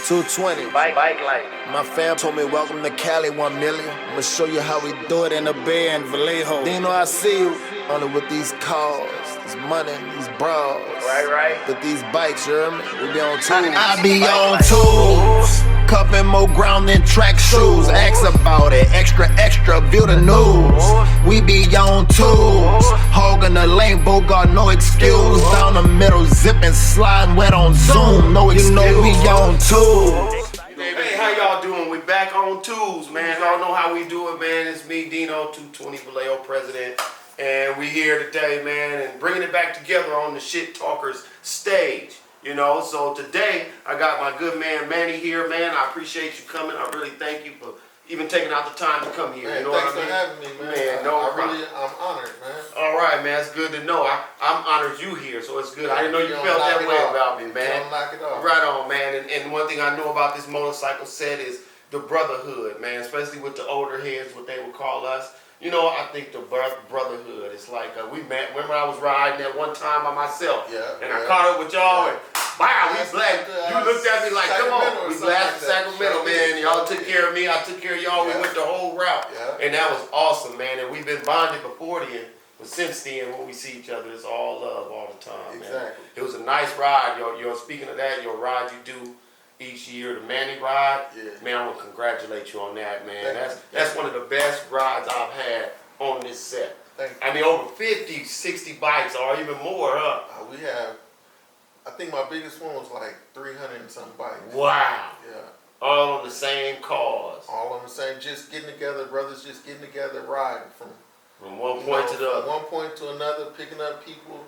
220. Bike life. My fam told me welcome to Cali 1 million. I'ma show you how we do it in the Bay and Vallejo. Deano, I see you. Only with these cars, this money, these bras. Right. With these bikes, you hear me? We be on 2's. I be bike on life. 2's. Covering more ground than track shoes. Ask about it. Extra, view the news. We be on 2's. Hogging the lane, Bogart, no excuse. Down the middle, zipping, sliding wet on Zoom. No excuse. You know we on 2's. Hey, how y'all doing? We back on 2's, man. Y'all know how we do it, man. It's me, Deano, 220 Vallejo President. And we here today, man, and bringing it back together on the Shit Talkers stage. You know, so today I got my good man Mannie here, man. I appreciate you coming. I really thank you for even taking out the time to come here. Man, you know thanks what I mean? for having me, man. I'm honored, man. All right, man. It's good to know. I'm honored you here, so it's good. I didn't know you felt that way about me, man. You don't knock it off. Right on, man. And one thing I know about this motorcycle set is the brotherhood, man. Especially with the older heads, what they would call us. You know, I think the brotherhood is like we met. Remember, I was riding at one time by myself, and I caught up with y'all, and wow, we blasted. You looked at me like, come on, we blasted Sacramento, man. Y'all took care of me. I took care of y'all. We went the whole route, and that was awesome, man. And we've been bonded before then, but since then, when we see each other, it's all love all the time, man. It was a nice ride. You're speaking of that, your ride you do each year, the Mannie ride, man, I want to congratulate you on that, man. That's one of the best rides I've had on this set. I mean, over 50, 60 bikes or even more, huh? We have, I think my biggest one was like 300 and some bikes. Wow. Yeah. All on the same cause. All on the same, just getting together, brothers just getting together, riding from one point to the other. From one point to another, picking up people.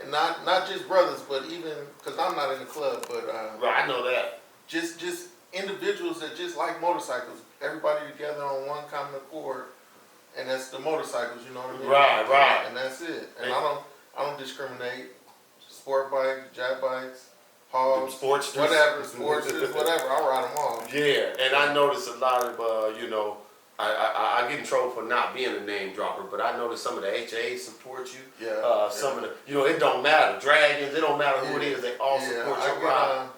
And not just brothers, but even, because I'm not in the club, but... right, I know that. Just individuals that just like motorcycles. Everybody together on one common accord, and that's the motorcycles. You know what I mean? Right. And that's it. And I don't discriminate. Sport bikes, jack bikes, hogs, sportsters, whatever. I ride them all. Yeah, and I notice a lot of you know. I get in trouble for not being a name dropper, but I noticed some of the HAs support you. Some of the, you know, it don't matter. Dragons, it don't matter who it is, they all support your ride.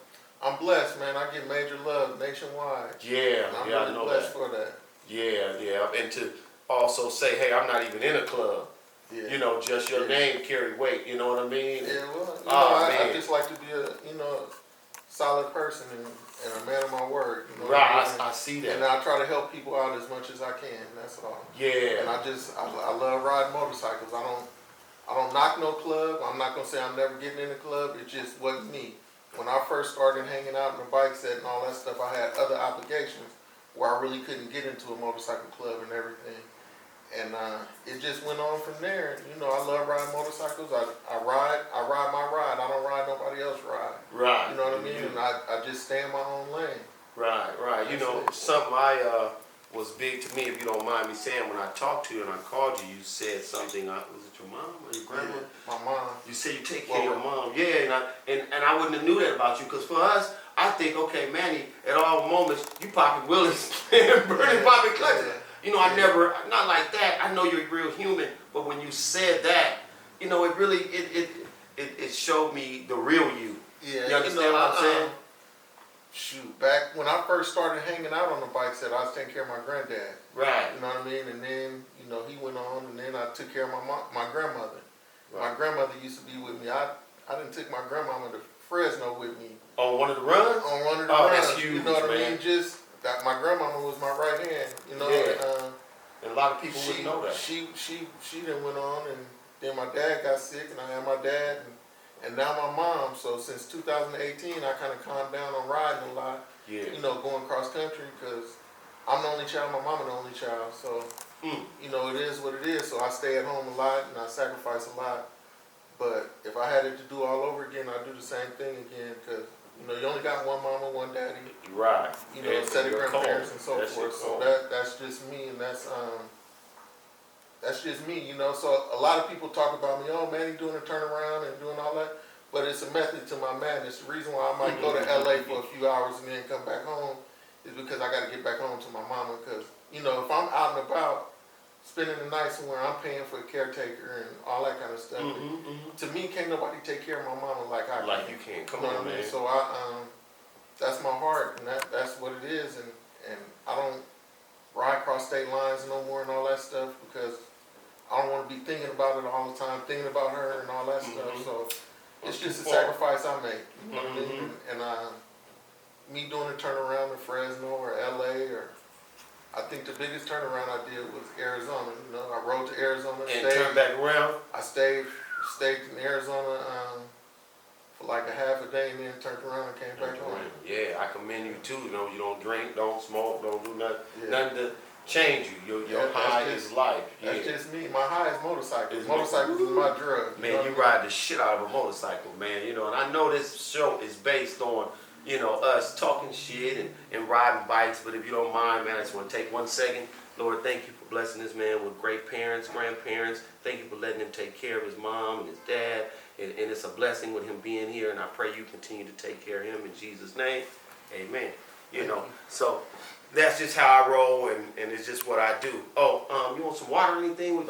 I'm blessed, man. I get major love nationwide. Yeah, I'm I really know blessed that. for that. Yeah. And to also say, hey, I'm not even in a club. Yeah. You know, just your name carry weight. You know what I mean? Yeah, well, I just like to be a solid person and a man of my word. You know right, I see that. And I try to help people out as much as I can. That's all. Yeah. And I love riding motorcycles. I don't knock no club. I'm not gonna say I'm never getting in the club. It just wasn't me. When I first started hanging out in the bike set and all that stuff, I had other obligations where I really couldn't get into a motorcycle club and everything. And it just went on from there. You know, I love riding motorcycles. I ride my ride. I don't ride nobody else's ride. Right. You know what I mean? And I just stay in my own lane. Right. You know, something was big to me, if you don't mind me saying, when I talked to you and I called you, you said something, was it your mom or your grandma? Yeah, my mom. You said you take care of your mom. Yeah, and I wouldn't have knew that about you, because for us, I think, okay, Mannie, at all moments, you popping willies and burning popping clutches. You know, I never, not like that. I know you're real human, but when you said that, you know, it really, it showed me the real you. Yeah, you understand what I'm saying? Shoot, back when I first started hanging out on the bike set, I was taking care of my granddad. Right. You know what I mean? And then, you know, he went on, and then I took care of my grandmother. Right. My grandmother used to be with me. I didn't take my grandmama to Fresno with me. On one of the runs? On one of the runs. That's huge, you know what man. I mean? Just that my grandmama was my right hand. You know. Yeah. And a lot of people wouldn't know that. She then went on, and then my dad got sick, and I had my dad, and now my mom. So since 2018, I kind of calmed down on riding a lot. Yeah. You know, going cross country, because I'm the only child, my mama the only child. So, you know, it is what it is. So I stay at home a lot, and I sacrifice a lot. But if I had it to do all over again, I'd do the same thing again, because, you know, you only got one mama, one daddy. Right. You know, a set of grandparents and so forth. So that's just me, and that's just me, you know. So a lot of people talk about me, oh, Mannie doing a turnaround and doing all that. But it's a method to my madness. The reason why I might go to LA for a few hours and then come back home is because I got to get back home to my mama. Because, you know, if I'm out and about spending the night somewhere, I'm paying for a caretaker and all that kind of stuff. To me, can't nobody take care of my mama like I can. Like you can. Come on, man. So that's my heart, and that's what it is. And I don't ride across state lines no more and all that stuff because I don't want to be thinking about it all the time, thinking about her and all that stuff. So it's just a sacrifice I make. You know what I mean? And me doing a turnaround in Fresno or LA, or I think the biggest turnaround I did was Arizona. You know, I rode to Arizona and turned back around. I stayed in Arizona for like a half a day and then turned around and came back home. Yeah, I commend you too. You know, you don't drink, don't smoke, don't do nothing, nothing to change you. Your high is life. That's just me. My high is motorcycles. Motorcycles is my drug. Man, you ride the shit out of a motorcycle, man. You know, and I know this show is based on, you know, us talking shit and riding bikes. But if you don't mind, man, I just want to take 1 second. Lord, thank you for blessing this man with great parents, grandparents. Thank you for letting him take care of his mom and his dad. And it's a blessing with him being here. And I pray you continue to take care of him in Jesus' name. Amen. You know, so that's just how I roll, and it's just what I do. Oh, you want some water or anything? I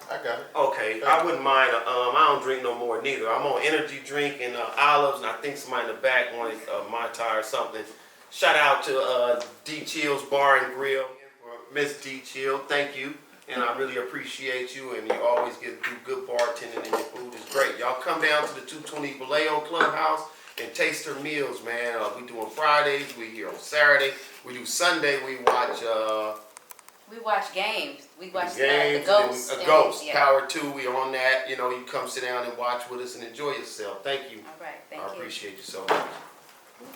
got it. Okay, I wouldn't mind. I don't drink no more neither. I'm on energy drink and olives, and I think somebody in the back wanted Mai Tai or something. Shout out to D Chill's Bar and Grill, Miss D Chill. Thank you, and I really appreciate you. And you always do good bartending, and your food is great. Y'all come down to the 220 Vallejo Clubhouse and taste their meals, man. We do on Fridays. We here on Saturday. We do Sunday. We watch. We watch games. We watch games, the Ghost. Ghost. Yeah. Power 2. We on that. You know, you come sit down and watch with us and enjoy yourself. Thank you. All right, thank I you. appreciate you so much.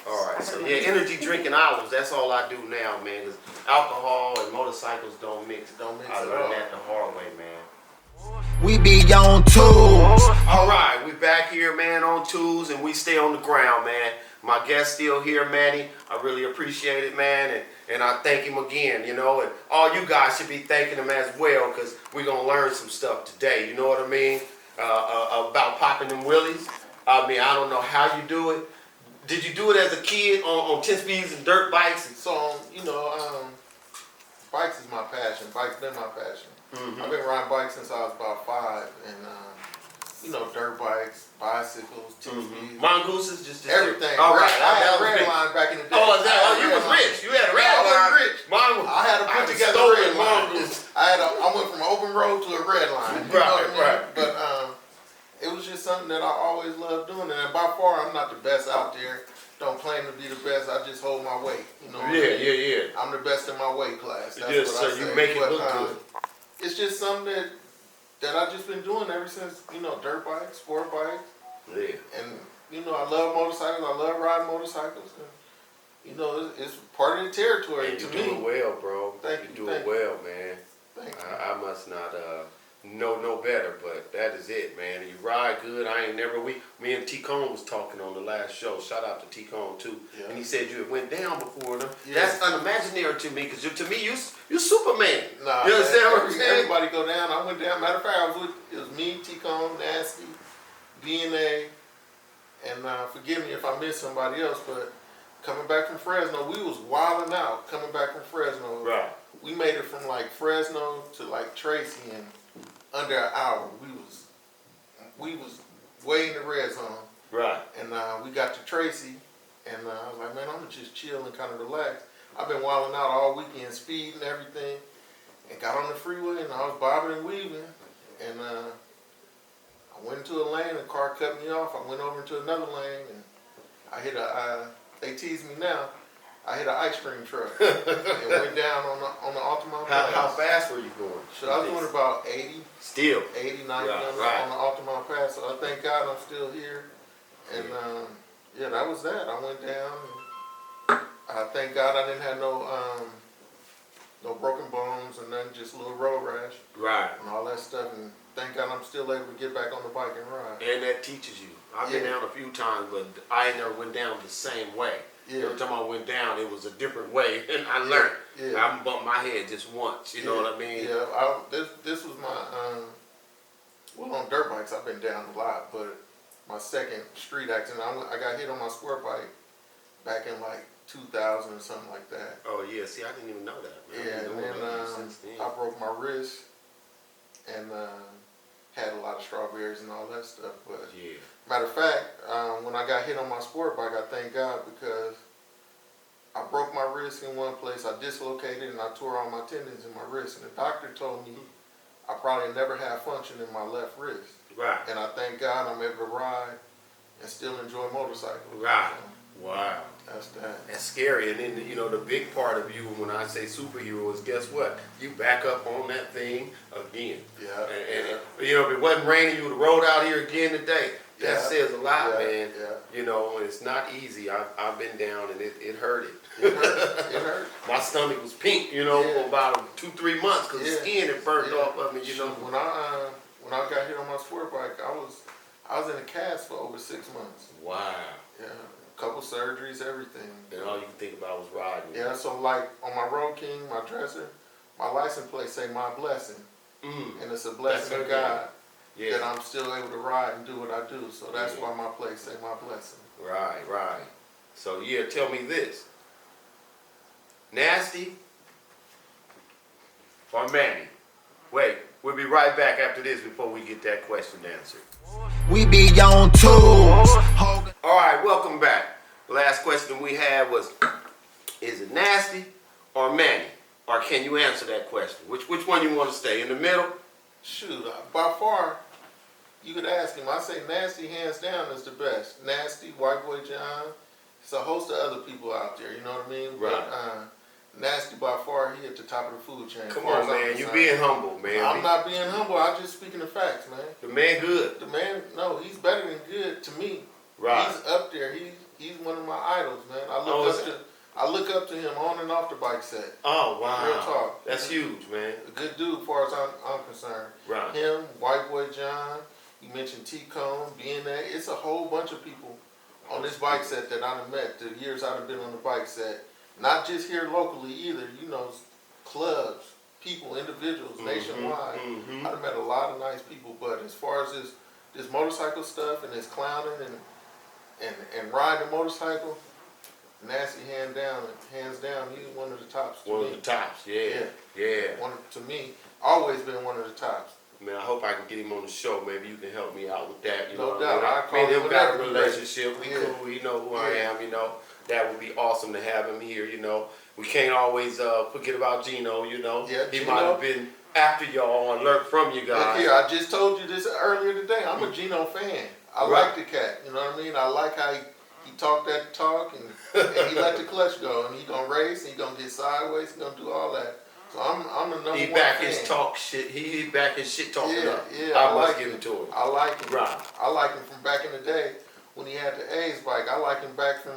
All right, so yeah, energy drinking olives. That's all I do now, man. Because alcohol and motorcycles don't mix. I learned that the hard way, man. We be on 2's. All right, we back here, man, on 2's, and we stay on the ground, man. My guest still here, Manny. I really appreciate it, man, and I thank him again, you know, and all you guys should be thanking him as well, because we're going to learn some stuff today, you know what I mean, about popping them wheelies. I mean, I don't know how you do it. Did you do it as a kid on 10 speeds and dirt bikes? So, you know, bikes is my passion. Bikes been my passion. I've been riding bikes since I was about 5, and you know, dirt bikes, bicycles, 10 speeds, Mongooses, just everything. All right, I had a red line back in the day. Oh, you was rich. You had a red line. I was rich. Mongoose. I had to put together a red line. I went from open road to a red line. You know what I mean? Right. But it was just something that I always loved doing, and by far I'm not the best out there. Don't claim to be the best. I just hold my weight. You know. Yeah. I'm the best in my weight class. That's Yes, what I so say. you make it But, look good. It's just something that I've just been doing ever since, you know, dirt bikes, sport bikes. Yeah. And, you know, I love motorcycles. I love riding motorcycles. And, you know, it's part of the territory And to you me. do it well, bro. Thank you. you, Do thank it you. well, man. Thank you. I must not know no better, but that is it, man. You ride good. I ain't never. Me and T-Cone was talking on the last show. Shout out to T-Cone too. Yeah. And he said you had went down before them. Yeah. That's unimaginary to me, because to me you Superman. Nah, You understand what I'm saying? everybody go down. I went down. Matter of fact, it was me, T-Cone, Nasty, DNA, and forgive me if I missed somebody else, but coming back from Fresno, we was wilding out coming back from Fresno. Right. We made it from like Fresno to like Tracy in under an hour. We was way in the red zone. Right. And we got to Tracy, and I was like, man, I'm gonna just chill and kind of relax. I've been wilding out all weekend, speed and everything, and got on the freeway, and I was bobbing and weaving, and I went into a lane, a car cut me off. I went over into another lane, and I hit they tease me now, I hit an ice cream truck and went down on the Altamont Pass. How fast were you going? So I was doing about 80, Still. 90 Right. on the Altamont Pass. So I thank God I'm still here. And yeah, that was that. I went down. And I thank God I didn't have no broken bones and nothing, just a little road rash Right. and all that stuff. And thank God I'm still able to get back on the bike and ride. And that teaches you. I've been down a few times, but I never went down the same way. Yeah. Every time I went down, it was a different way, and I learned. Yeah. I bumped my head just once. You know what I mean? Yeah. This was my well, on dirt bikes I've been down a lot, but my second street accident, I got hit on my sport bike back in like 2000 or something like that. Oh yeah. See, I didn't even know that. Man. Yeah, and then Since then. I broke my wrist and had a lot of strawberries and all that stuff. But Yeah. matter of fact, when I got hit on my sport bike, I thank God because I broke my wrist in one place. I dislocated and I tore all my tendons in my wrist. And the doctor told me I probably never have function in my left wrist. Right. And I thank God I'm able to ride and still enjoy motorcycles. Right. Wow. That's that. That's scary. And then, the big part of you, when I say superhero, is guess what? You back up on that thing again. Yeah. And if it wasn't raining, you would have rolled out here again today. That Yeah. says a lot, Yeah. man. Yeah. It's not easy. I've been down and it hurted. It hurt. It hurt. My stomach was pink, for about 2-3 months because the skin had burnt off of me, When I got hit on my sport bike, I was in a cast for over 6 months. Wow. Yeah. A couple surgeries, everything. And all you could think about was riding. Yeah, so like on my Road King, my dresser, my license plate say my blessing. And it's a blessing That's of God Yeah. that I'm still able to ride and do what I do. So that's why my plate say my blessing. Right. So tell me this. Nasty or Mannie? Wait, we'll be right back after this before we get that question answered. We be on 2's. All right, welcome back. The last question we had was, is it Nasty or Mannie? Or can you answer that question? Which one you want to stay? In the middle? Shoot, by far, you could ask him. I say Nasty hands down is the best. Nasty, White Boy John. It's a host of other people out there, you know what I mean? Right. But Nasty by far, he at the top of the food chain. Come on, man. You being humble, man. I'm not being humble. I'm just speaking the facts, man. The man good. The man, no, he's better than good to me. Right. He's up there. He's one of my idols, man. I look up to him on and off the bike set. Oh, wow. Real talk. That's huge, man. A good dude, as far as I'm concerned. Right. Him, White Boy John. You mentioned T-Cone, BNA. It's a whole bunch of people on this bike set that I've met the years I've been on the bike set. Not just here locally either, clubs, people, individuals, nationwide. I've met a lot of nice people, but as far as this motorcycle stuff and this clowning and riding a motorcycle, Nasty hands down, he's one of the tops to me. One of the tops, yeah. To me, always been one of the tops. Man, I hope I can get him on the show. Maybe you can help me out with that. No doubt. Me and him got a whenever, relationship. We Yeah. cool. He know who I Yeah. am. That would be awesome to have him here. We can't always forget about Gino. Yeah, he Gino. might have been after y'all or learned from you Look guys. here, I just told you this earlier today. I'm a Gino fan. I like the cat. You know what I mean? I like how he talked that talk and he let the clutch go and he gonna race and he gonna get sideways. He gonna do all that. So I'm the number He one back fan. his talk shit. He back his shit talking up. Yeah, I I must like give him. it to him. I like him. Right. I like him from back in the day when he had the A's bike. I like him back from.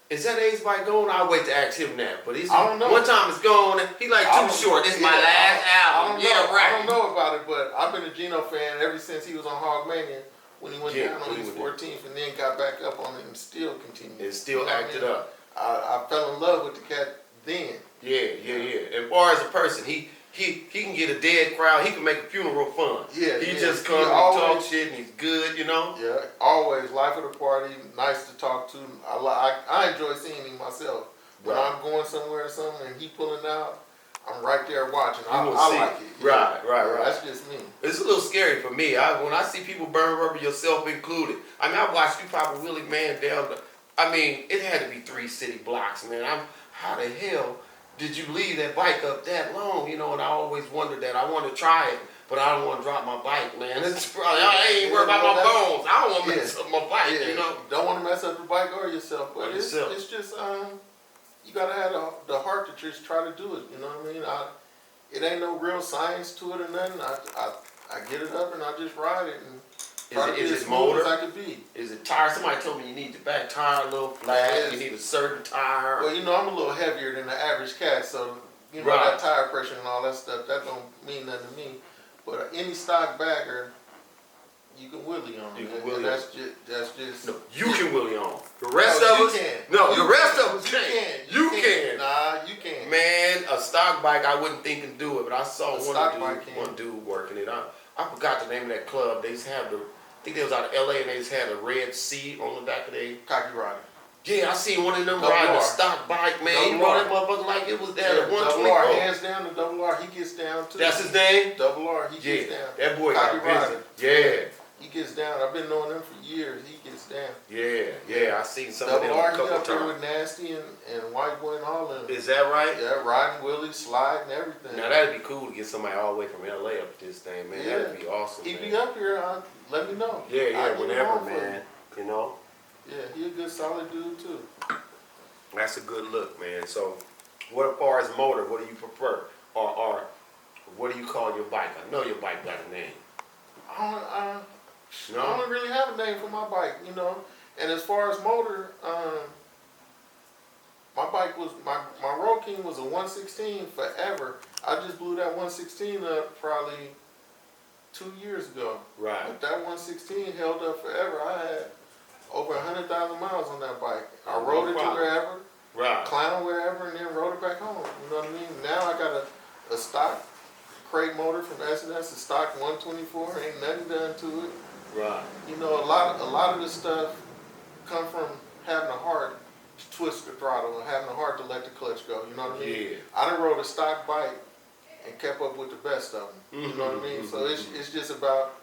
Is that A's bike going? I'll wait to ask him that. But I don't know. One time it's gone. He like I too don't- short. This is my yeah, last I album. don't Yeah, know. right. I don't know about it, but I've been a Gino fan ever since he was on Hogmania when he went down on East 14th and then got back up on it and still continued. And still You know what I acted mean? up. I fell in love with the cat then. Yeah. And far as a person, he can get a dead crowd. He can make a funeral fun. Yeah, He yeah. just He comes and always- talk shit and he's good, Yeah, always life of the party, nice to talk to. I enjoy seeing him myself. When Right. I'm going somewhere or something and he pulling out, I'm right there watching. I gonna see like it. it. Yeah. Right. That's just me. It's a little scary for me. When I see people burn rubber, yourself included. I mean, I watched you pop a wheelie man down the. I mean, it had to be 3 city blocks, man. How the hell did you leave that bike up that long? And I always wondered that. I want to try it, but I don't want to drop my bike, man. It's probably, I ain't worried about my bones. I don't want to mess up my bike, You don't want to mess up the bike or yourself, but it's yourself. just you gotta have the heart to just try to do it. You know what I mean? It ain't no real science to it or nothing. I get it up and I just ride it and try to be Is as it smooth motor? as I could be. Is it tire? Somebody told me you need the back tire a little flat. Yes. You need a certain tire. Well, I'm a little heavier than the average cat, so Right. that tire pressure and all that stuff, that don't mean nothing to me. But any stock bagger, you can wheelie on. You can And wheelie that's just. No, you can wheelie on. The rest No, of you us, can. no, You the rest can. of us You can't. can. You can. Nah, you can. Man, a stock bike, I wouldn't think can do it, but I saw A stock bike one can. dude working it. I forgot the name of that club. They used to have I think they was out of LA and they just had a red C on the back of their. Cocky rider. Yeah, I seen one of them Double riding R. a stock bike, man. He Double rode R. that motherfucker like it was there Yeah, at double R, 124. hands down to double R. He gets down too. That's his name? Double R, he Yeah, gets down. that boy Cocky got busy. rider. Yeah. He gets down. I've been knowing him for years. He gets down. Yeah, I seen some of Double them a R, he couple up there times. with Nasty and White Boy and all of them. Is that right? Yeah, riding Willie, sliding, everything. Now that'd be cool to get somebody all the way from LA up this thing, man. Yeah. That'd be awesome. He man. be up here. Let me know. Yeah, I'll get him whenever, on for man. You know, you. Yeah, he a good, solid dude too. that's a good look, man. So, what as far as motor, what do you prefer, or what do you call your bike? I know your bike got a name. I No, don't really have a name for my bike, you know. And as far as motor, my bike was my Road King was a 116 forever. I just blew that 116 up probably 2 years ago. right. But that 116 held up forever. I had over 100,000 miles on that bike. I rode it to wherever, Right. climbed wherever, and then rode it back home. You know what I mean? Now I got a stock crate motor from S&S, a stock 124. Ain't nothing done to it. Right. You know, a lot of this stuff come from having a heart to twist the throttle and having a heart to let the clutch go. You know what I mean? Yeah. I done rode a stock bike and kept up with the best of them. You know what I mean? So it's just about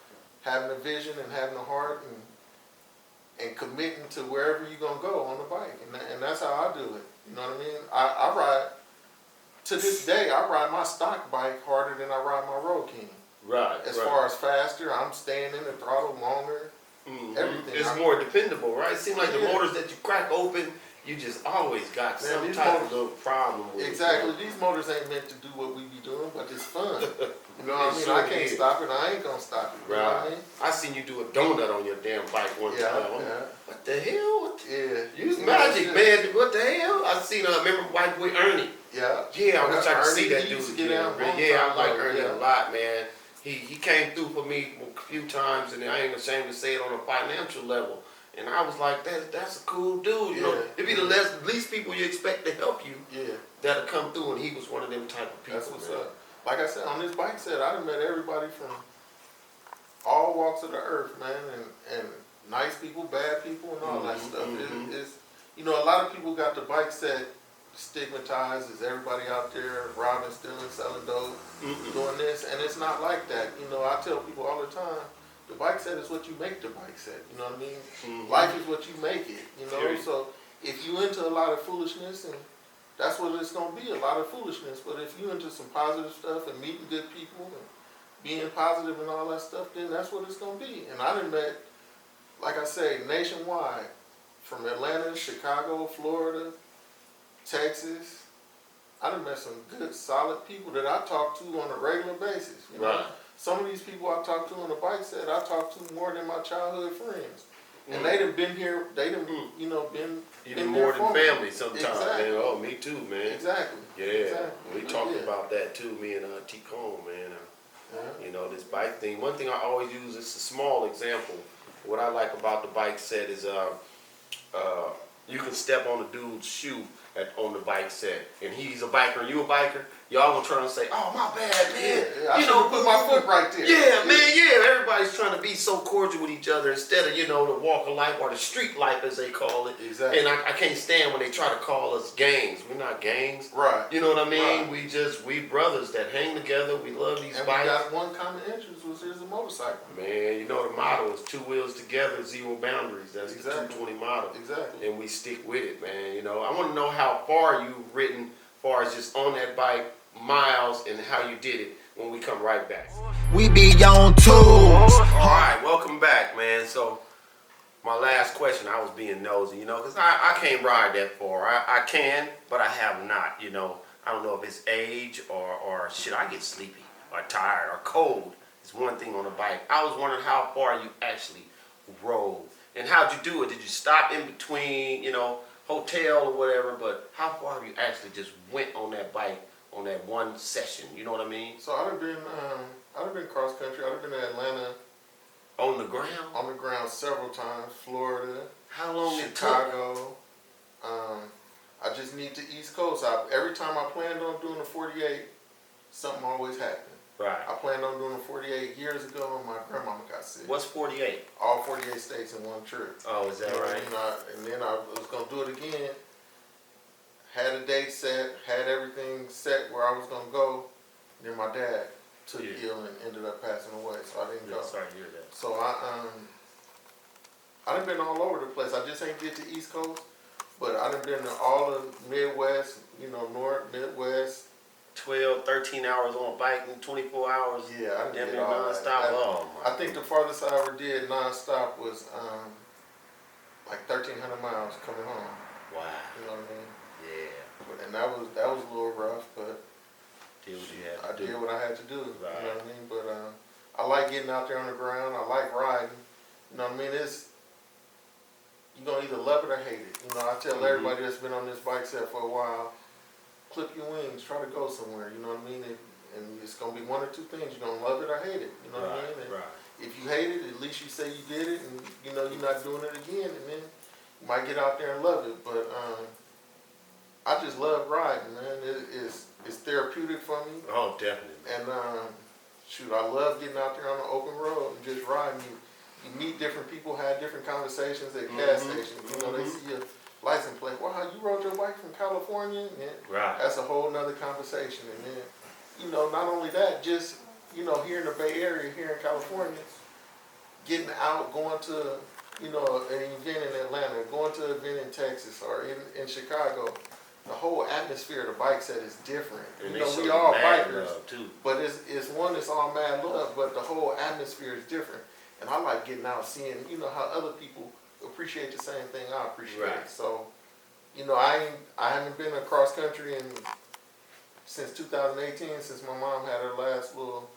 having a vision and having a heart and committing to wherever you're gonna go on the bike, and that's how I do it. You know what I mean? I ride to this day. I ride my stock bike harder than I ride my Road King. Right. As far as faster, I'm staying in the throttle longer. Everything. It's more dependable, right? It seems like the Yeah. motors that you crack open, you just always got Man, some these type motors- of little problem with Exactly. it. These motors ain't meant to do what we be doing, but it's fun. You know what I It mean? sure I can't is. stop it. I ain't gonna stop it. You know what I Right. mean? I seen you do a donut on your damn bike one Yeah, time. yeah. What the hell? Yeah. You was Yeah, magic, yeah. man. What the hell? I seen remember White Boy Ernie. Yeah. Yeah, I wish I could see Ernie, that he dude. used to get again, down man. long Yeah, I time like ago, Ernie yeah. a lot, man. He came through for me a few times, and I ain't ashamed to say it on a financial level. And I was like, that's a cool dude. You know, Yeah. it'd be the least people you expect to help you Yeah. that'll come through, and he was one of them type of people. That's what's man. up. Like I said, on this bike set, I done met everybody from all walks of the earth, man, and nice people, bad people, and all that stuff. It's, you know, a lot of people got the bike set stigmatized as everybody out there robbing, stealing, selling dope, doing this, and it's not like that. You know, I tell people all the time, the bike set is what you make the bike set. You know what I mean? Life is what you make it. You know, Period. so if you into a lot of foolishness, and that's what it's gonna be, a lot of foolishness. But if you into some positive stuff and meeting good people and being positive and all that stuff, then that's what it's gonna be. And I done met, like I say, nationwide, from Atlanta, Chicago, Florida, Texas. I done met some good, solid people that I talk to on a regular basis. You know? Right. Some of these people I talk to on the bike set, I talk to more than my childhood friends. And they done been here, they done, you know, been Even there more for than me. family sometimes. Exactly. Man. Oh, me too, man. Exactly. Yeah, Exactly. we talked Yeah. about that too, me and T. Cone, man. Yeah. You know, this bike thing. One thing I always use, it's a small example. What I like about the bike set is you can step on a dude's shoe on the bike set, and he's a biker and you a biker. Y'all gonna try and say, "Oh, my bad, man." I you should know, have put my foot right there. Yeah, man, yeah. Everybody's trying to be so cordial with each other instead of, you know, the walk of life or the street life as they call it. Exactly. And I can't stand when they try to call us gangs. We're not gangs. Right. You know what I mean? Right. We brothers that hang together. We love these And bikes. we got one common interest, which is a motorcycle. Man, you know the motto is 2 wheels together, 0 boundaries. That's Exactly. the 220 motto. Exactly. And we stick with it, man. You know, I want to know how far you've ridden, as far as just on that bike, miles, and how you did it when we come right back. We be on 2's. All right, welcome back, man. So, my last question, I was being nosy, you know, because I can't ride that far. I can, but I have not, you know. I don't know if it's age or shit, I get sleepy or tired or cold. It's one thing on a bike. I was wondering how far you actually rode. And how'd you do it? Did you stop in between, you know, hotel or whatever, but how far have you actually just went on that bike on that one session? You know what I mean? So I've been cross country. I've been to Atlanta On the ground? on the ground several times. Florida, How long it took? Chicago. I just need the East Coast. Every time I planned on doing a 48, something always happened. Right. I planned on doing a 48 years ago, and my grandmama got sick. What's 48? All 48 states in one trip. Oh, is that You know what I right? mean? And then I was gonna do it again. Had a date set, had everything set where I was gonna go. Then my dad took ill and ended up passing away, so I didn't go. Sorry to hear that. So I done been all over the place. I just ain't get to East Coast, but I done been to all of Midwest, you know, North, Midwest. 12, 13 hours on a bike in 24 hours. Yeah, I done Damn did near all nonstop. that. Oh my. I think the farthest I ever did nonstop was like 1,300 miles coming home. Wow. You know what I mean? Yeah. And that was a little rough, but Did what you had I to do. did what I had to do. Right. You know what I mean? But I like getting out there on the ground. I like riding. You know what I mean? You're gonna either love it or hate it. You know, I tell everybody that's been on this bike set for a while, clip your wings, try to go somewhere. You know what I mean? And it's gonna be one or two things. You're gonna love it or hate it. You know what I mean? And Right. if you hate it, at least you say you did it, and you know you're not doing it again. And then you might get out there and love it. But I just love riding, man. It's therapeutic for me. Oh, definitely. And shoot, I love getting out there on the open road and just riding. You meet different people, have different conversations at gas stations. You know, they see your license plate. Wow, you rode your bike from California? And Right. that's a whole nother conversation. And then, you know, not only that, just, you know, here in the Bay Area, here in California, getting out, going to, you know, an event in Atlanta, going to an event in Texas or in Chicago. The whole atmosphere of the bike set is different. And You they know, show we you all mad bikers, love, too. but it's all mad love, but the whole atmosphere is different. And I like getting out, seeing, you know, how other people appreciate the same thing I appreciate. Right. So, you know, I haven't been across country since 2018, since my mom had her last little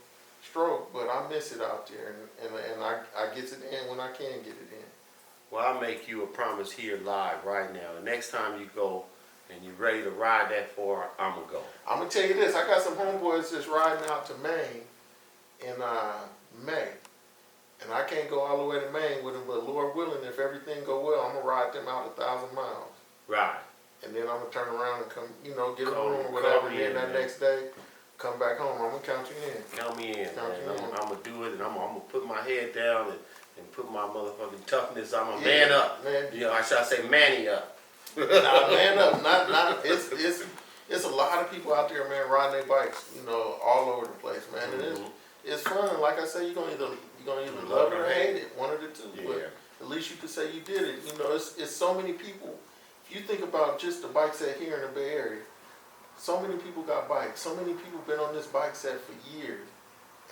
stroke, but I miss it out there, and I get it in when I can get it in. Well, I'll make you a promise here live right now. The next time you go and you're ready to ride that far, I'm going to go. I'm gonna tell you this, I got some homeboys just riding out to Maine in May. And I can't go all the way to Maine with them, but Lord willing, if everything go well, I'm gonna ride them out 1,000 miles. Right. And then I'm gonna turn around and come, you know, get a Call- room or call whatever, me and then in, that man. next day, come back home. I'm gonna count you in. Count me in, Count man. you in. I'm going to do it, and I'm going to put my head down and put my motherfucking toughness. I'm a Yeah, man up. man. You know, I should say Mannie up. Nah, man up, not. It's a lot of people out there, man, riding their bikes, you know, all over the place, man. And it's fun. Like I say, you're gonna either love it or hate it, one of the two. Yeah. But at least you can say you did it. You know, it's so many people. If you think about just the bike set here in the Bay Area, so many people got bikes. So many people been on this bike set for years,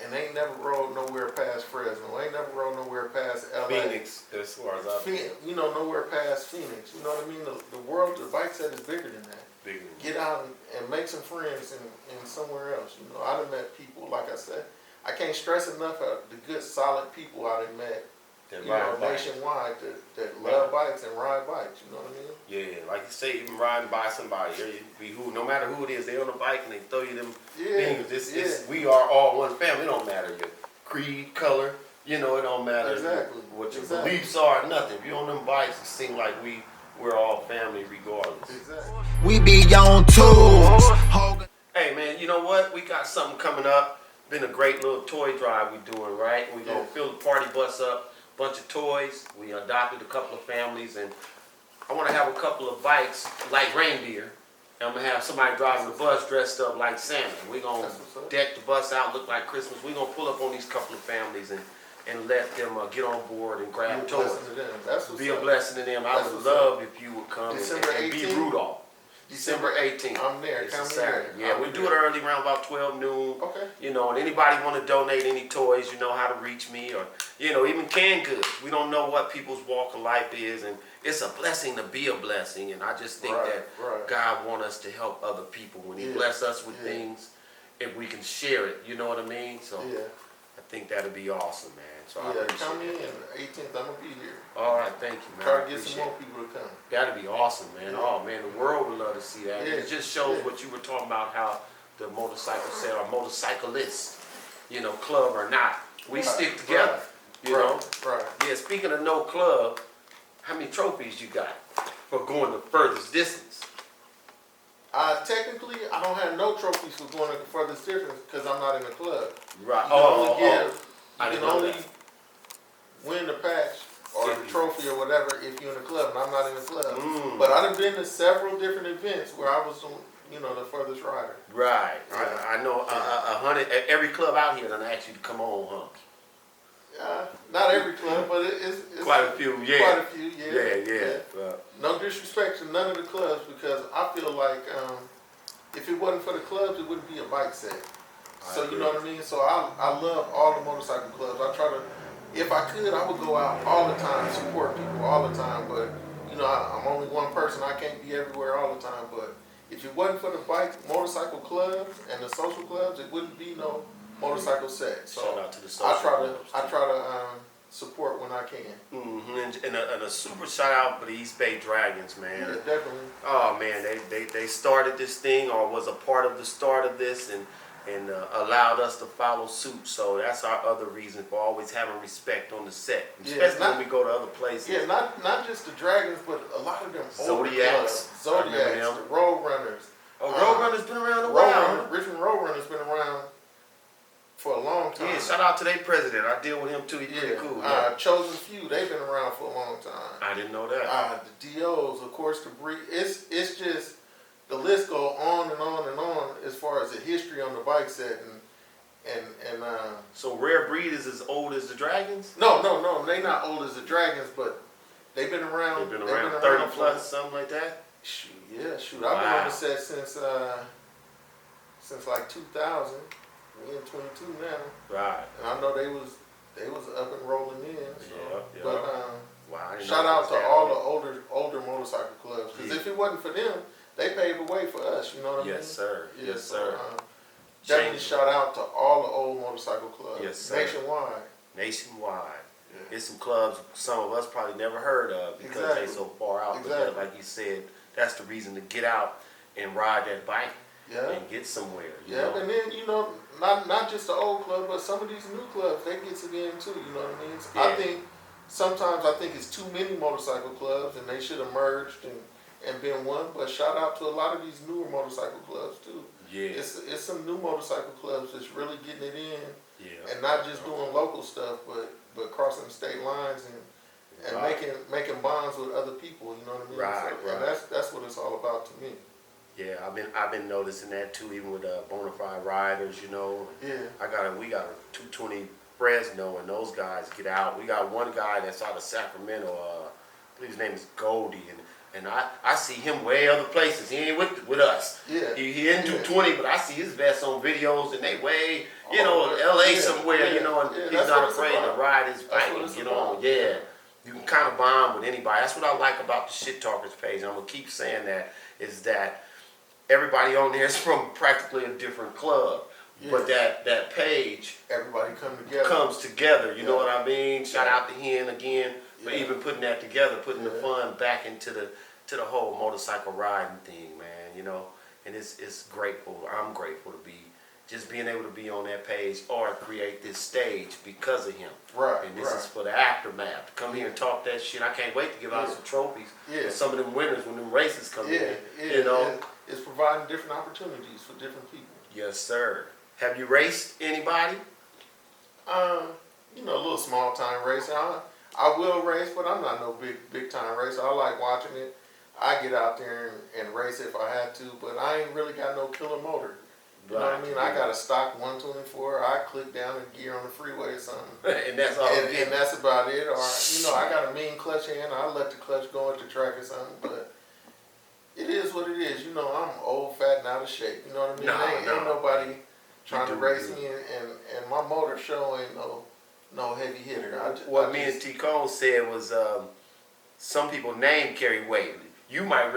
and they ain't never rode nowhere past Fresno. Ain't never rode nowhere past LA. Phoenix, as far as I'm You know, nowhere past Phoenix. You know what I mean? The world, the bike set is bigger than that. bigger. Get out and make some friends in somewhere else. You know, I done met people, like I said, I can't stress enough the good, solid people I done met, That you know, ride bikes. nationwide that love bikes and ride bikes. You know what I mean? Yeah, like you say, even riding by somebody, no matter who it is, they on the bike and they throw you them Yeah, things. We are all one family. It don't matter your creed, color. You know, it don't matter Exactly. what your Exactly. beliefs are. Nothing. If you on them bikes, it seems like we're all family regardless. Exactly. We be on 2's. Hogan. Hey man, you know what? We got something coming up. Been a great little toy drive we doing, right? We gonna fill the party bus up, bunch of toys. We adopted a couple of families, and I want to have a couple of bikes like reindeer. And I'm gonna have somebody driving the bus dressed up like Santa. We gonna That's what's up. deck the bus out, look like Christmas. We gonna pull up on these couple of families and let them get on board and grab Be a toys. blessing to them. That's what's Be a up. blessing to them. I That's would what's love if you would come December and be 18th? Rudolph. December 18th. I'm there. It's a Count me Saturday. there. Yeah, I'll we be do there. it early, around about 12 noon. Okay. You know, and anybody want to donate any toys, you know how to reach me, or, you know, even canned goods. We don't know what people's walk of life is, and it's a blessing to be a blessing, and I just think that Right. God wants us to help other people. When He bless us with things, if we can share it, you know what I mean? So Yeah. I think that'd be awesome, man. So I Yeah. appreciate Count me it. in. 18th. I'm gonna be here. All right, thank you, man. Try I to get appreciate some it. more people to come. That'd be awesome, man. Yeah. Oh, man, the world would love to see that. Yeah. It just shows Yeah. what you were talking about, how the motorcycle said, or motorcyclists, you know, club or not, we Right, stick together, you know? Right. Yeah, speaking of no club, how many trophies you got for going the furthest distance? Technically, I don't have no trophies for going the furthest distance because I'm not in the club. Right. You can only give, I you didn't can know only that. win the patch or the trophy or whatever if you're in the club, and I'm not in the club. But I've been to several different events where I was, the furthest rider. Right. Yeah. I know 100. Every club out here done asked you to come on, huh? Not every club, but it's Quite a few, yeah. Quite a few, yeah. Yeah. No disrespect to none of the clubs, because I feel like if it wasn't for the clubs, it wouldn't be a bike set. So you know what I mean? So I love all the motorcycle clubs. I try to, if I could, I would go out all the time, support people all the time. But I'm only one person. I can't be everywhere all the time. But if it wasn't for the motorcycle clubs and the social clubs, it wouldn't be no motorcycle set. So shout out to the social clubs. I try to support when I can. And a super shout out for the East Bay Dragons, man. Yeah, definitely. Oh man, they started this thing, or was a part of the start of this, and allowed us to follow suit. So that's our other reason for always having respect on the set, especially when we go to other places. Yeah, not just the Dragons, but a lot of them Zodiacs, the Road Runners. Oh, Road Runners been around a while. Richmond Road Runners been around for a long time. Yeah, shout out to their president. I deal with him too. He's pretty cool. Chosen Few, they've been around for a long time. I didn't know that. The DOs, of course, the breed. It's just the list go on and on and on as far as the history on the bike set and So Rare Breed is as old as the Dragons? No, they not old as the Dragons, but they've been around. They've been around 30 plus, something like that. Shoot. I've been Wow. on the set since like 2000. We're in 22 now. Right. And I know they was up and rolling in. So. Yeah. But Wow, I didn't shout know out to that. all the older motorcycle clubs, because Yeah. if it wasn't for them, they paved the way for us. You know what I mean? Yes, sir. Yeah, Yes, so, sir. definitely shout out to all the old motorcycle clubs. Yes, sir. Nationwide. Nationwide. Yeah. There's some clubs some of us probably never heard of because Exactly. they so far out. Exactly. But like you said, that's the reason to get out and ride that bike Yeah. and get somewhere. You Yeah, know? and then not just the old club, but some of these new clubs, they get it in too. You know what I mean? Yeah. I think sometimes it's too many motorcycle clubs, and they should have merged and been one. But shout out to a lot of these newer motorcycle clubs too. Yeah. It's some new motorcycle clubs that's really getting it in, Yeah. and not just doing local stuff, but crossing state lines and Right. making bonds with other people. You know what I mean? Right, And right. that's what it's all about to me. Yeah, I've been noticing that too, even with Bonafide riders. You know, Yeah. we got a 220 Fresno, and those guys get out. We got one guy that's out of Sacramento. I believe his name is Goldie, and I see him way other places. He ain't with us. Yeah. He in 220, but I see his vest on videos, and they way Oh, LA yeah, somewhere. yeah, and yeah, he's that's not what it's afraid to about. ride his That's bike what and it's get about. on. Yeah. You can kind of bond with anybody. That's what I like about the Shit Talkers page. And I'm gonna keep saying that is that everybody on there is from practically a different club, but that page Everybody come together. comes together. You know Yeah. what I mean? Shout out to Hen again for Yeah. even putting that together, putting the Yeah. fun back into the whole motorcycle riding thing, man. You know, and it's grateful. I'm grateful to be just being able to be on that page or create this stage because of him. Right, And this right. is for the aftermath. To come here and talk that shit. I can't wait to give out Yeah. some trophies. Yeah. And some of them winners when them races come in. Yeah, You know. it's providing different opportunities for different people. Yes, sir. Have you raced anybody? A little small time racing. I will race, but I'm not no big time racer. I like watching it. I get out there and race if I had to, but I ain't really got no killer motor. You know what I mean? I got a stock 124. I click down and gear on the freeway or something. And that's all. And that's about it. Or I got a mean clutch hand. I let the clutch go at the track or something. But it is what it is. I'm old, fat, and out of shape. You know what I mean? Ain't nobody trying to race me, and my motor show ain't no heavy hitter. What me and T. Cole said was some people name carry weight. You might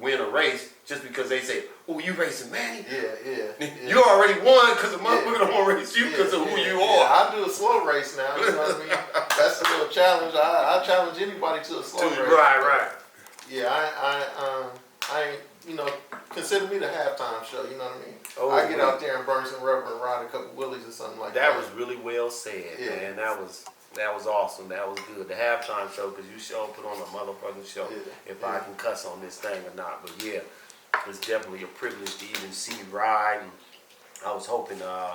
win a race just because they say, "Oh, you racing Mannie?" Yeah. You already won because the motherfucker don't want to race you because of who you are. Yeah, I do a slow race now. You know what I mean? That's a little challenge. I challenge anybody to a slow race. Right. Yeah, I ain't, consider me the halftime show. You know what I mean? Oh, I get man. out there and burn some rubber and ride a couple wheelies or something like that. That was really well said, Yeah. man. That was awesome. That was good. The halftime show, because you sure put on a motherfucking show. Yeah. If I can cuss on this thing or not, but yeah, it's definitely a privilege to even see you ride. And I was hoping the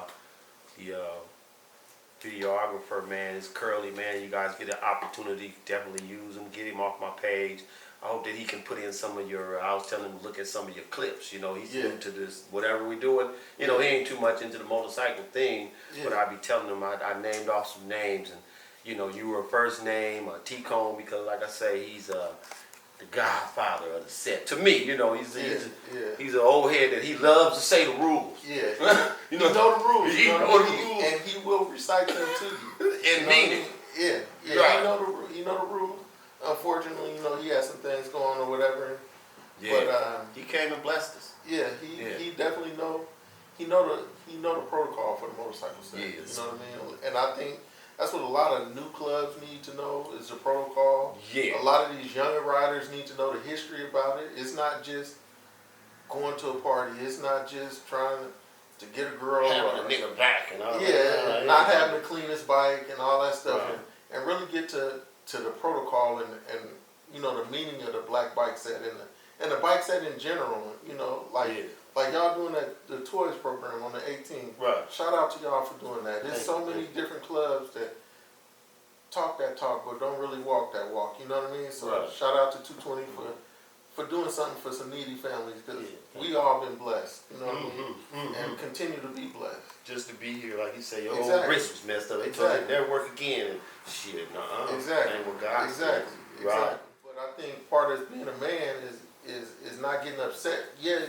videographer, man. It's Curly, man. You guys get an opportunity, definitely use him. Get him off my page. I hope that he can put in some of your, I was telling him to look at some of your clips. You know, he's new to this, whatever we're doing. You know, he ain't too much into the motorcycle thing, but I be telling him, I named off some names. And, you know, you were a first name, T-Cone, because like I say, he's the godfather of the set. To me, you know, he's an old head that he loves to say the rules. Yeah. You know the rules. He know the rules. And he will recite them to you. And mean it. Yeah. Right. He know the rules. Unfortunately, you know, he has some things going or whatever. Yeah. But he came and blessed us. yeah, he definitely know the protocol for the motorcycle set. Yes. You know what I mean? And I think that's what a lot of new clubs need to know is the protocol. Yeah. A lot of these younger riders need to know the history about it. It's not just going to a party. It's not just trying to get a girl. Having a nigga back and all that. Not having the cleanest bike and all that stuff. Right. And really get to the protocol and you know the meaning of the black bike set and the bike set in general. You know, like y'all doing the 2's program on the 18th. Right. Shout out to y'all for doing that. There's Thank so you. many different clubs that talk that talk but don't really walk that walk. You know what I mean? So Right. shout out to 220 for doing something for some needy families because we all been blessed. You know what I mean? And continue to be blessed. Just to be here, like you say, your old Exactly. wrist was messed up. They told you never work again. And shit, Exactly. Ain't what God said. Exactly. Right. But I think part of being a man is not getting upset. Yeah,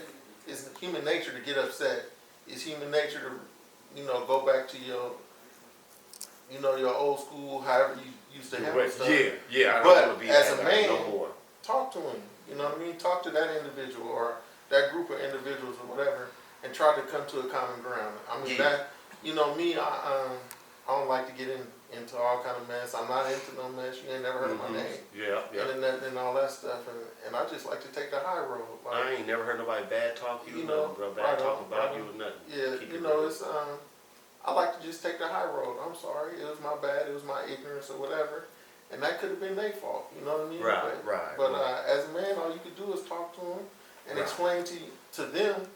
it's human nature to get upset. It's human nature to, you know, go back to your old school, however you used to handle stuff. Yeah. I don't But want to be as that a guy man, no more. talk to him. You know what I mean? Talk to that individual or that group of individuals or whatever, and try to come to a common ground. I mean that. You know me. I don't like to get into all kind of mess. I'm not into no mess. You ain't never heard of my name. Yeah. Internet and all that stuff, and I just like to take the high road. Like, I ain't never heard nobody bad talk you, know, bro. right Bad talk on, about right you on. or nothing. Yeah, Keep you it know, real. it's I like to just take the high road. I'm sorry, it was my bad, it was my ignorance or whatever, and that could have been their fault. You know what I mean? Right. But as a man, all you could do is talk to them and explain to them,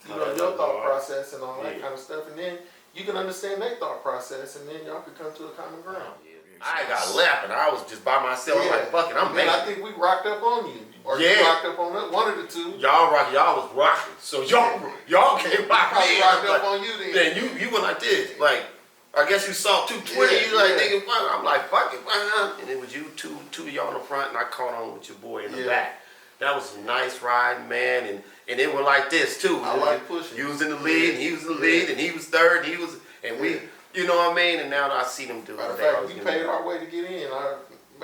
you know, your thought process and all that kind of stuff, and then you can understand their thought process, and then y'all could come to a common ground. I got left and I was just by myself. I'm like, fuck it, I'm And then I making. think we rocked up on you, or you rocked up on one of the two. Y'all was rocking. So y'all came by Probably me. rocked Like, up on you then. then you went like this. Like, I guess you saw 220. You like, nigga, fuck. I'm like, fuck it. And it was you two of y'all in the front, and I caught on with your boy in the back. That was a nice ride, man. And it went like this too. I like pushing. You was in the lead, and he was in the lead, and he was third, and he was, and we, you know what I mean. And now that I see them do. Matter of fact, we paid our way to get in. That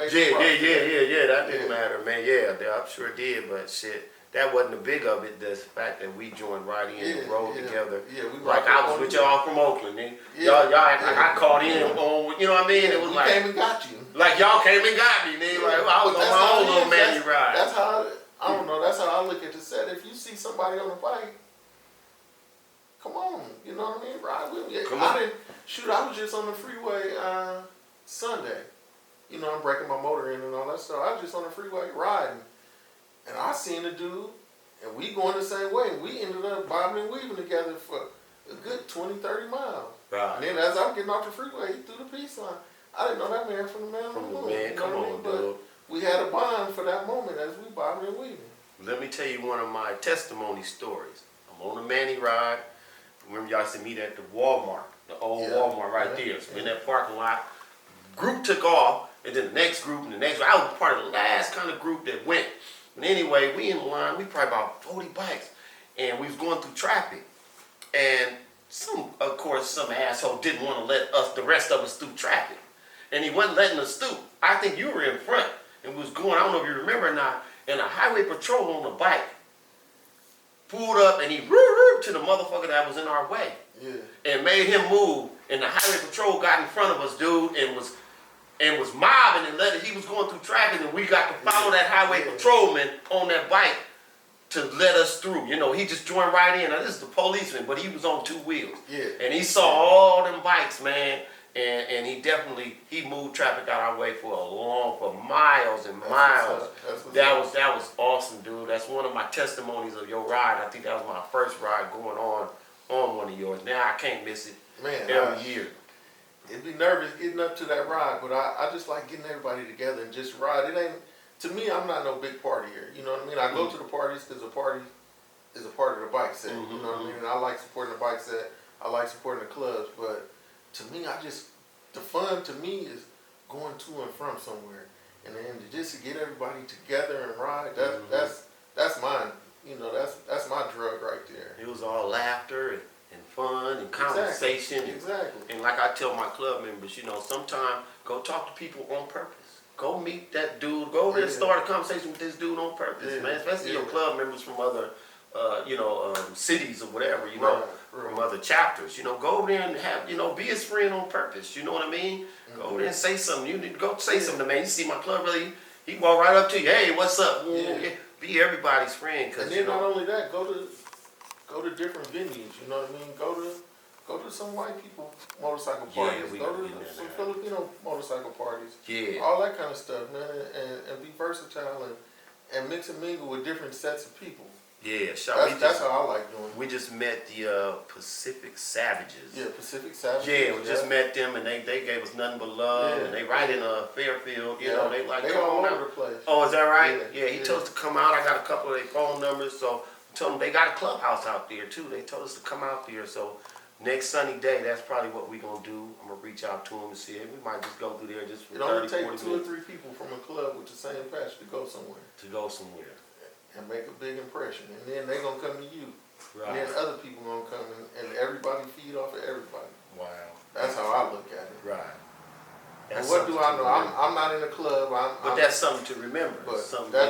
didn't matter, man. Yeah, I'm sure it did, but shit, that wasn't the big of it. The fact that we joined right in and rode together. Yeah, we like I was with y'all from Oakland, and y'all act like I caught in on, you know what I mean? It was we like came and got you. like y'all came and got me, nigga. Like I was on my own little Mannie ride. That's how I don't know. That's how I look at the set. If you see somebody on a bike, come on, you know what I mean? Ride with me. I was just on the freeway Sunday. You know, I'm breaking my motor in and all that stuff. I was just on the freeway riding. And I seen a dude, and we going the same way. We ended up bobbing and weaving together for a good 20, 30 miles. Right. And then as I'm getting off the freeway, he threw the peace sign. I didn't know that man from the man on the moon. Man, come on, dude. We had a bond for that moment as we bobbing and weaving. Let me tell you one of my testimony stories. I'm on a Mannie ride. Remember y'all used to meet at the Walmart, the old Walmart right there. So in that parking lot, group took off, and then the next group, and the next group. I was part of the last kind of group that went. But anyway, we in the line, we probably about 40 bikes, and we was going through traffic. And some asshole didn't want to let us, the rest of us, through traffic. And he wasn't letting us through. I think you were in front, and we was going, I don't know if you remember or not, and a highway patrol on the bike pulled up, and he to the motherfucker that was in our way. Yeah. And made him move, and the highway patrol got in front of us, dude, and was mobbing and he was going through traffic, and we got to follow that highway patrolman on that bike to let us through. You know, he just joined right in. Now this is the policeman, but he was on 2 wheels. Yeah. And he saw all them bikes, man, and he moved traffic out our way for miles and miles. That was awesome, dude. That's one of my testimonies of your ride. I think that was my first ride going on one of yours. Now I can't miss it every year. it'd be nervous getting up to that ride, but I just like getting everybody together and just ride. It ain't, to me, I'm not no big partier. You know what I mean? I go to the parties because a party is a part of the bike set. You know what I mean? And I like supporting the bike set. I like supporting the clubs. But to me, the fun to me is going to and from somewhere. And then just to get everybody together and ride, that's mine. You know, that's my drug right there. It was all laughter and fun and conversation. Exactly. And like I tell my club members, you know, sometimes go talk to people on purpose. Go meet that dude. Go over there and start a conversation with this dude on purpose, man. Especially your club members from other, cities or whatever, you know, from other chapters. You know, go over there and have, you know, be his friend on purpose. You know what I mean? Go over there and say something. You need to go say something to man. You see my club really, he walk right up to you. Hey, what's up? Be everybody's friend. And then not only that, go to different venues. You know what I mean? Go to some white people motorcycle parties. Go to some Filipino motorcycle parties. Yeah. All that kind of stuff, man. And be versatile and mix and mingle with different sets of people. Yeah, that's how I like doing it. We just met the Pacific Savages. Yeah, Pacific Savages. Yeah, we just met them and they gave us nothing but love. And they right in Fairfield, you know, they like, they come all on over out. the place. Oh, is that right? Yeah, he told us to come out. I got a couple of their phone numbers, so I told them they got a clubhouse out there too. They told us to come out there, so next sunny day, that's probably what we're going to do. I'm going to reach out to them and see if we might just go through there just for 30, 40 minutes. It only takes 2 or 3 people from a club with the same passion to go somewhere. And make a big impression. And then they're going to come to you. Right. And then other people going to come and everybody feed off of everybody. Wow. That's how I look at it. Right. And what do I know? I'm not in a club. But that's something to remember. But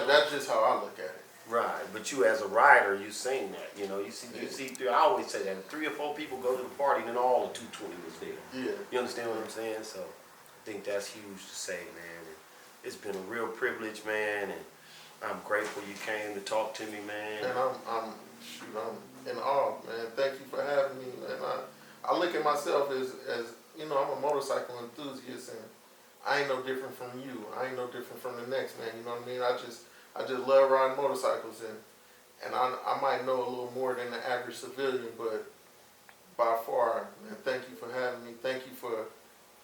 that's just how I look at it. Right, but you as a rider, you seen that, you know, you see, I always say that, 3 or 4 people go to the party, then all the 220 was there. Yeah. You understand what I'm saying? So, I think that's huge to say, man. And it's been a real privilege, man, and I'm grateful you came to talk to me, man. And I'm in awe, man. Thank you for having me, man. I look at myself as you know, I'm a motorcycle enthusiast, and I ain't no different from you. I ain't no different from the next man, you know what I mean? I just love riding motorcycles, and I might know a little more than the average civilian, but by far, man, thank you for having me. Thank you for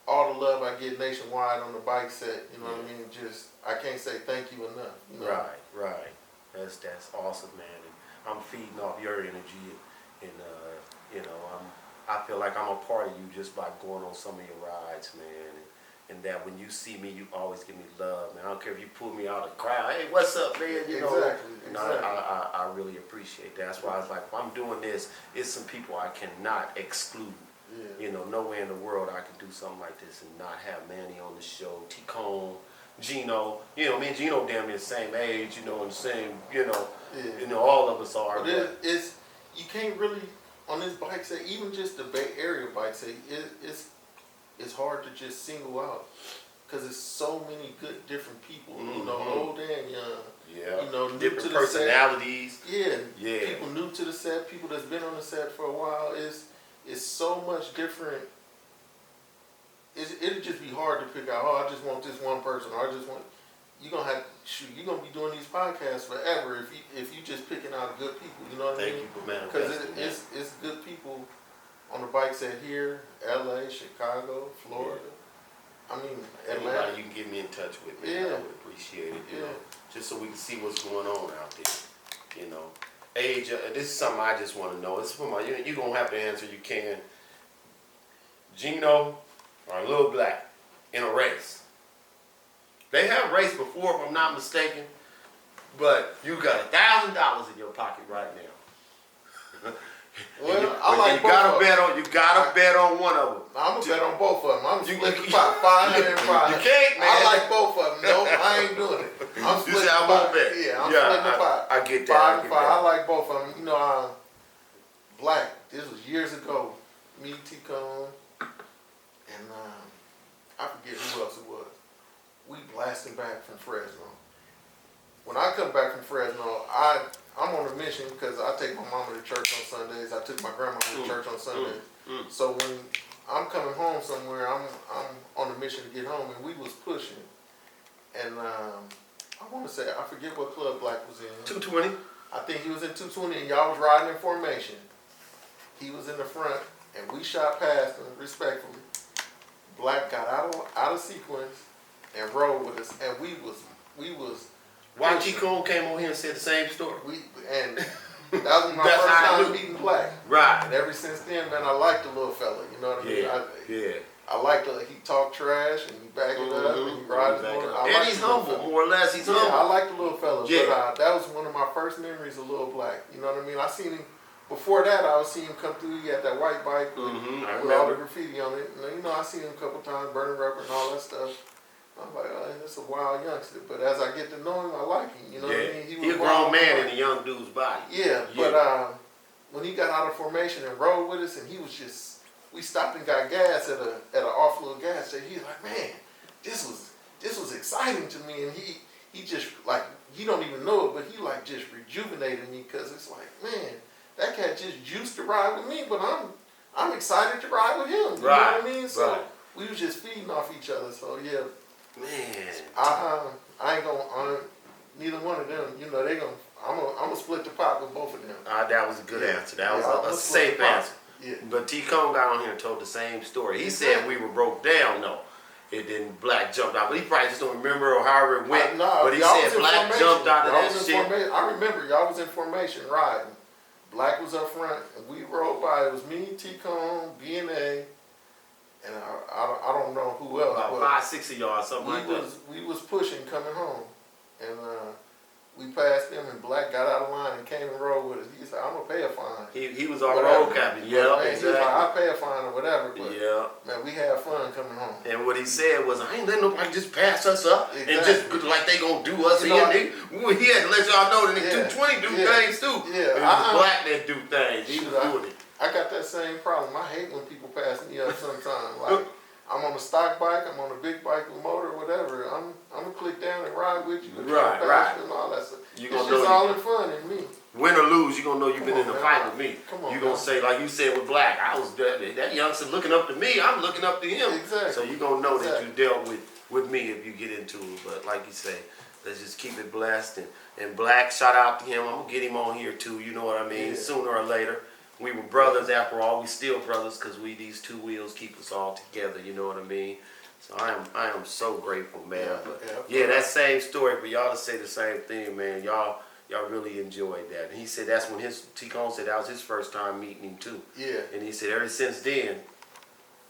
all the love I get nationwide on the bike set. You know what I mean? Just, I can't say thank you enough. You know? Right. That's awesome, man. And I'm feeding off your energy, and you know, I feel like I'm a part of you just by going on some of your rides, man. And that when you see me, you always give me love, man. I don't care if you pull me out of the crowd. Hey, what's up, man? You know, Exactly. I really appreciate that. That's why I was like, if I'm doing this, it's some people I cannot exclude. Yeah. You know, nowhere in the world I can do something like this and not have Manny on the show, T-Cone, Gino. You know, me and Gino damn near the same age, you know, and the same, you know, all of us are. But it's you can't really, on this bike set, even just the Bay Area bike set, it's hard to just single out, because it's so many good different people, you know, old and young. Yeah. You know, new different to the personalities. set. Yeah. People new to the set, people that's been on the set for a while. It's so much different. It'd just be hard to pick out, oh, I just want this one person, or I just want, you're gonna be doing these podcasts forever if you just picking out good people, you know what I mean? Thank you for manifesting. Because it's good people on the bike set here, LA, Chicago, Florida. I mean, Atlanta. Anybody you can get me in touch with, man, I would appreciate it, you know, just so we can see what's going on out there, you know. Age, this is something I just want to know. It's for my, you don't have to answer, you can. Gino or Lil Black in a race. They have raced before, if I'm not mistaken, but you got $1,000 in your pocket right now. Well, you gotta bet on one of them. I'm gonna bet on both of them. I'm splitting the pot, 500 and 500. You can't, man. I like both of them. Nope, I ain't doing it. I'm splitting the pot. Bet. Yeah, I'm splitting the pot. I get that. 5 and 5. I like both of them. You know, Black. This was years ago. Me, T-Cone, and I forget who else it was. We blasting back from Fresno. When I come back from Fresno, I'm on a mission because I take my mama to church on Sundays. I took my grandma to church on Sundays. So when I'm coming home somewhere, I'm on a mission to get home, and we was pushing. And I want to say, I forget what club Black was in. 220. I think he was in 220, and y'all was riding in formation. He was in the front, and we shot past him respectfully. Black got out of sequence and rode with us, and we was Why T-Cone came on here and said the same story? and that was my That's first how I time knew. meeting Black. Right. And ever since then, man, I like the little fella. You know what I mean? Yeah. I like he talk trash and he back it up and he ride his motor. I And like he's the little humble, fella. more or less. He's Yeah, I humble. like the little fella. Yeah. But that was one of my first memories of Lil Black. You know what I mean? I seen him before that. I was seeing him come through. He had that white bike with, I with all the remember. graffiti on it. And, you know, I seen him a couple times burning rubber and all that stuff. I'm like, oh, that's a wild youngster. But as I get to know him, I like him. You know what I mean? He a grown man in a young dude's body. Yeah, but when he got out of formation and rode with us, and he was just, we stopped and got gas at an off-road gas station. He's like, man, this was exciting to me, and he just like, he don't even know it, but he like just rejuvenated me, because it's like, man, that cat just used to ride with me, but I'm excited to ride with him. You know what I mean? So we was just feeding off each other. So yeah, Man. I ain't gonna neither one of them. You know they gonna. I'm gonna split the pot with both of them. That was a good answer. That Yeah, was I'm a gonna split safe the pot. answer. Yeah. But T-Cone got on here and told the same story. He said we were broke down, though. And then Black jumped out. But he probably just don't remember or however it went. But he y'all was said in Black formation. jumped out of Y'all that was in shit. formation. I remember y'all was in formation riding. Black was up front, and we rode by. It was me, T-Cone, B&A, and I don't know who else. About but 5, 6 of y'all, something like that. we was pushing coming home, and we passed them, and Black got out of line and came and rode with us. He said, "I'm gonna pay a fine." He was our Whatever. road captain. Man, Yeah, he was like, "I'll exactly. pay a fine or whatever." But Yeah. man, we had fun coming home. And what he said was, I ain't letting nobody just pass us up and Exactly. just like they gonna do us You know, in. He had to let y'all know that the Yeah. 220 do Yeah. things too. Yeah. It was Black that do things. He Shoot, was doing it. I got that same problem. I hate when people pass me up sometimes. Like, I'm on a stock bike, I'm on a big bike with motor or whatever. I'm gonna click down and ride with you and try to Right, pass right. you and all that stuff. You It's gonna just know all in fun in me. Win or lose, you gonna know you've Come been on, in a man. fight with me. Come on, You gonna man. say, like you said with Black, I was that youngster looking up to me, I'm looking up to him. Exactly. So you gonna know that you Exactly. dealt with me if you get into it. But like you say, let's just keep it blessed. And Black, shout out to him. I'm gonna get him on here too, you know what I mean? Yeah. Sooner or later. We were brothers after all, we still brothers because these two wheels keep us all together, you know what I mean? So I am so grateful, man. Yeah, But yeah. yeah, that same story for y'all to say the same thing, man. Y'all really enjoyed that. And he said that's when T-Cone said that was his first time meeting him too. Yeah, And he said ever since then,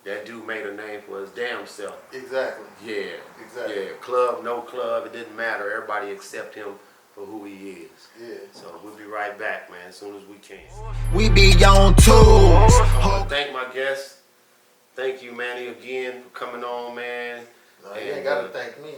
that dude made a name for his damn self. exactly. Yeah. Exactly. Yeah. Club, no club, it didn't matter. Everybody accept him for who he is. Yeah. So we'll be right back, man, as soon as we can. We be on 2's. I want to thank my guests. Thank you, Manny, again for coming on, man. No, you ain't gotta thank me.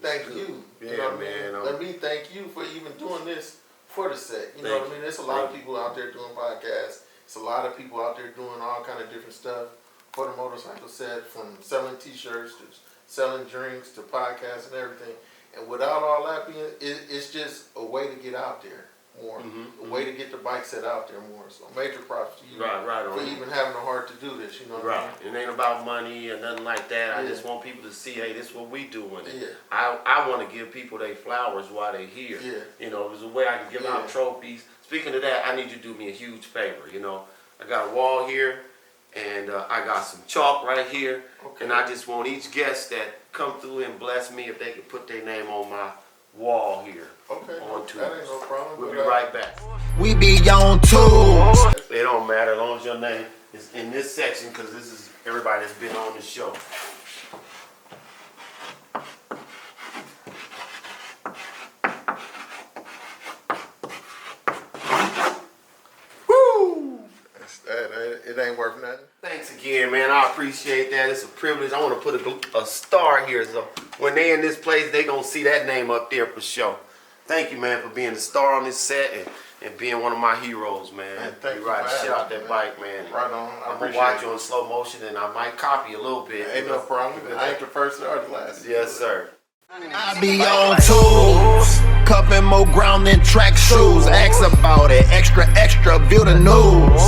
Thank good. you. Yeah, You know what man, I mean? Let me thank you for even doing this for the set. You know Thank what I mean? you. There's a lot of Thank people out there doing podcasts. There's a lot of people out there doing all kind of different stuff for the motorcycle set, from selling t-shirts to selling drinks to podcasts and everything. And without all that being, it's just a way to get out there more. A way to get the bike set out there more. So major props to you Right for on. even having the heart to do this. You know what I Right. mean? It ain't about money or nothing like that. I Yeah. just want people to see, hey, this is what we doing. Yeah. I want to give people their flowers while they're here. Yeah. You know, there's a way I can give out Yeah. trophies. Speaking of that, I need you to do me a huge favor. You know, I got a wall here, and I got some chalk right here, Okay. and I just want each guest that come through and bless me if they could put their name on my wall here. Okay. On 2's. That ain't no problem. We'll be but, right back. We be on 2's. It don't matter as long as your name is in this section, because this is everybody that's been on the show. Woo! It ain't worth nothing. Thanks again, man. I appreciate that. It's a privilege. I want to put a star here, so when they in this place, they gonna see that name up there for sure. Thank you, man, for being the star on this set and being one of my heroes, man. Man, thank you ride for the shit having out me, that man. bike, man. Right on. I I'm gonna appreciate watch it. you in slow motion, and I might copy a little bit. Ain't no problem. I ain't the first or the last. Yes, sir. I be on 2's. Cupping more ground than track shoes. Ask about it. Extra, extra, view the news.